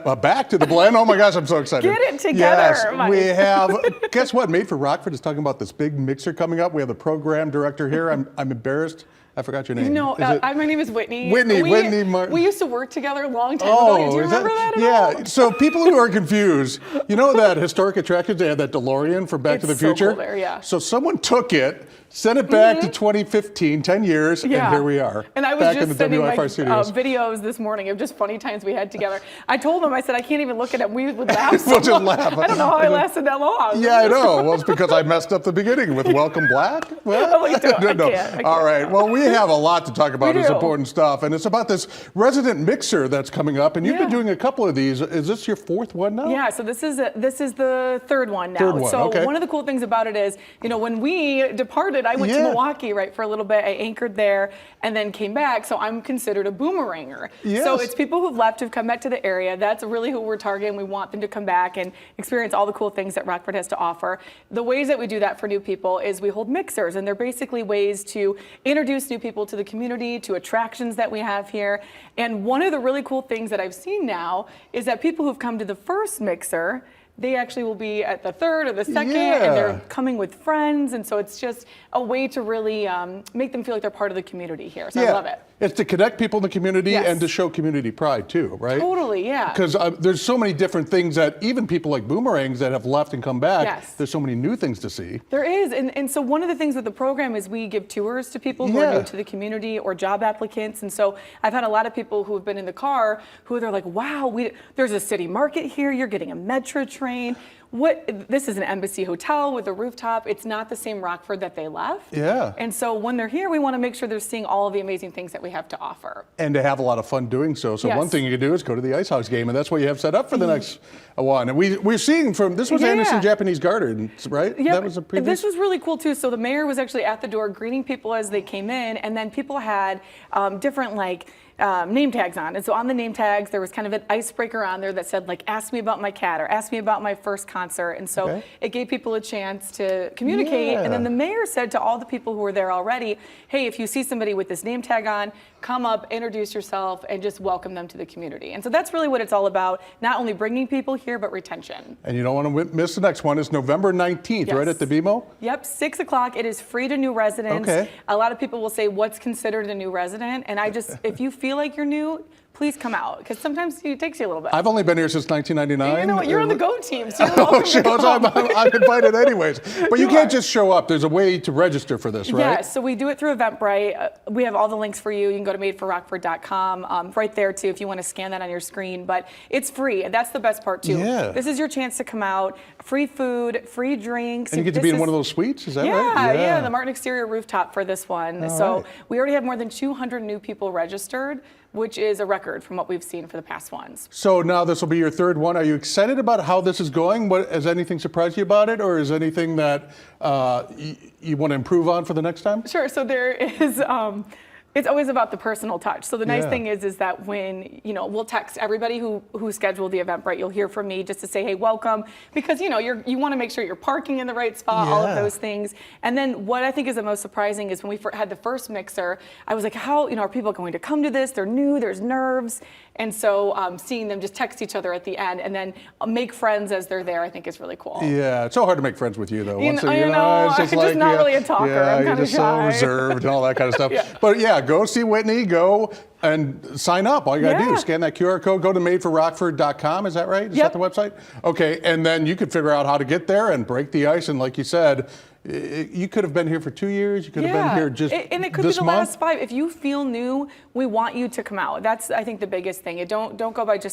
Back to the blend. Oh my gosh, I'm so excited. Get it together, Yes, Mike. we have, guess what? Made for Rockford is talking about this big mixer coming up. We have the program director here. I'm embarrassed. I forgot your name. No, my name is Whitney. Whitney Martin. We used to work together a long time ago. Do you remember that at all? Yeah, so people who are confused, you know that historic attraction, they had that DeLorean from Back to the Future? So cool there, yeah. So someone took it, sent it back to 2015, 10 years, and here we are. And I was back just in the sending WFR studios. videos this morning of just funny times we had together. I told them, I said, I can't even look at it. We would laugh so We'll just long. laugh. I don't know how I lasted that long. Yeah, I know. Well, it's because I messed up the beginning with Welcome Black. What? I can't. All right. Well, we have a lot to talk about. We It's do. important stuff. And it's about this resident mixer that's coming up. And you've been doing a couple of these. Is this your fourth one now? Yeah, so this is the third one now. Third one, so okay. one of the cool things about it is, when we departed, I went to Milwaukee, right, for a little bit. I anchored there and then came back. So I'm considered a boomeranger. Yes. So it's people who've left, who've come back to the area. That's really who we're targeting. We want them to come back and experience all the cool things that Rockford has to offer. The ways that we do that for new people is we hold mixers, and they're basically ways to introduce new people to the community, to attractions that we have here. And one of the really cool things that I've seen now is that people who've come to the first mixer, they actually will be at the third or the second, and they're coming with friends. And so it's just a way to really make them feel like they're part of the community here. So I love it. It's to connect people in the community and to show community pride too, right? Totally, yeah. Because there's so many different things that even people like boomerangs that have left and come back, there's so many new things to see. There is. And so one of the things with the program is we give tours to people who are new to the community or job applicants. And so I've had a lot of people who have been in the car who they're like, wow, there's a city market here. You're getting a metro train. This is an Embassy hotel with a rooftop. It's not the same Rockford that they left. Yeah. And so when they're here, we want to make sure they're seeing all of the amazing things that we have to offer. And to have a lot of fun doing so. So one thing you can do is go to the IceHogs game, and that's what you have set up for the next one. And we're seeing this was Anderson Japanese Garden, right? Yep. That was a previous. This was really cool too. So the mayor was actually at the door greeting people as they came in, and then people had different name tags on. And so on the name tags, there was kind of an icebreaker on there that said, ask me about my cat or ask me about my first concert. And so it gave people a chance to communicate. And then the mayor said to all the people who were there already, hey, if you see somebody with this name tag on, come up, introduce yourself, and just welcome them to the community. And so that's really what it's all about, not only bringing people here, but retention. And you don't want to miss the next one. It's November 19th, right at the BMO? Yep, 6 o'clock. It is free to new residents. A lot of people will say, what's considered a new resident? And if you feel like you're new, please come out, because sometimes it takes you a little bit. I've only been here since 1999. You know what? You're on the Go team, so you're welcome to come. I'm invited anyways. But you can't just show up. There's a way to register for this, right? Yeah, so we do it through Eventbrite. We have all the links for you. You can go to madeforrockford.com. Right there, too, if you want to scan that on your screen. But it's free, and that's the best part, too. Yeah. This is your chance to come out. Free food, free drinks. And you get to be in one of those suites, is that right? Yeah, the Martin exterior rooftop for this one. We already have more than 200 new people registered, which is a record from what we've seen for the past ones. So now this will be your third one. Are you excited about how this is going? Has anything surprised you about it, or is anything that you want to improve on for the next time? Sure. So there is. It's always about the personal touch. So the nice thing is that when, we'll text everybody who scheduled the Eventbrite, you'll hear from me just to say, hey, welcome, because, you want to make sure you're parking in the right spot, all of those things. And then what I think is the most surprising is when we had the first mixer, I was like, how, are people going to come to this? They're new, there's nerves. And so seeing them just text each other at the end and then make friends as they're there, I think is really cool. Yeah, it's so hard to make friends with you, though. It's just not really a talker. I'm kind of just so reserved and all that kind of stuff. But go see Whitney, go and sign up. All you got to do is scan that QR code, go to madeforrockford.com. Is that right? Is that the website? Okay, and then you could figure out how to get there and break the ice. And like you said, you could have been here for 2 years. You could have been here just this month. And it could be the last 5. If you feel new, we want you to come out. That's, I think, the biggest thing. Don't go by just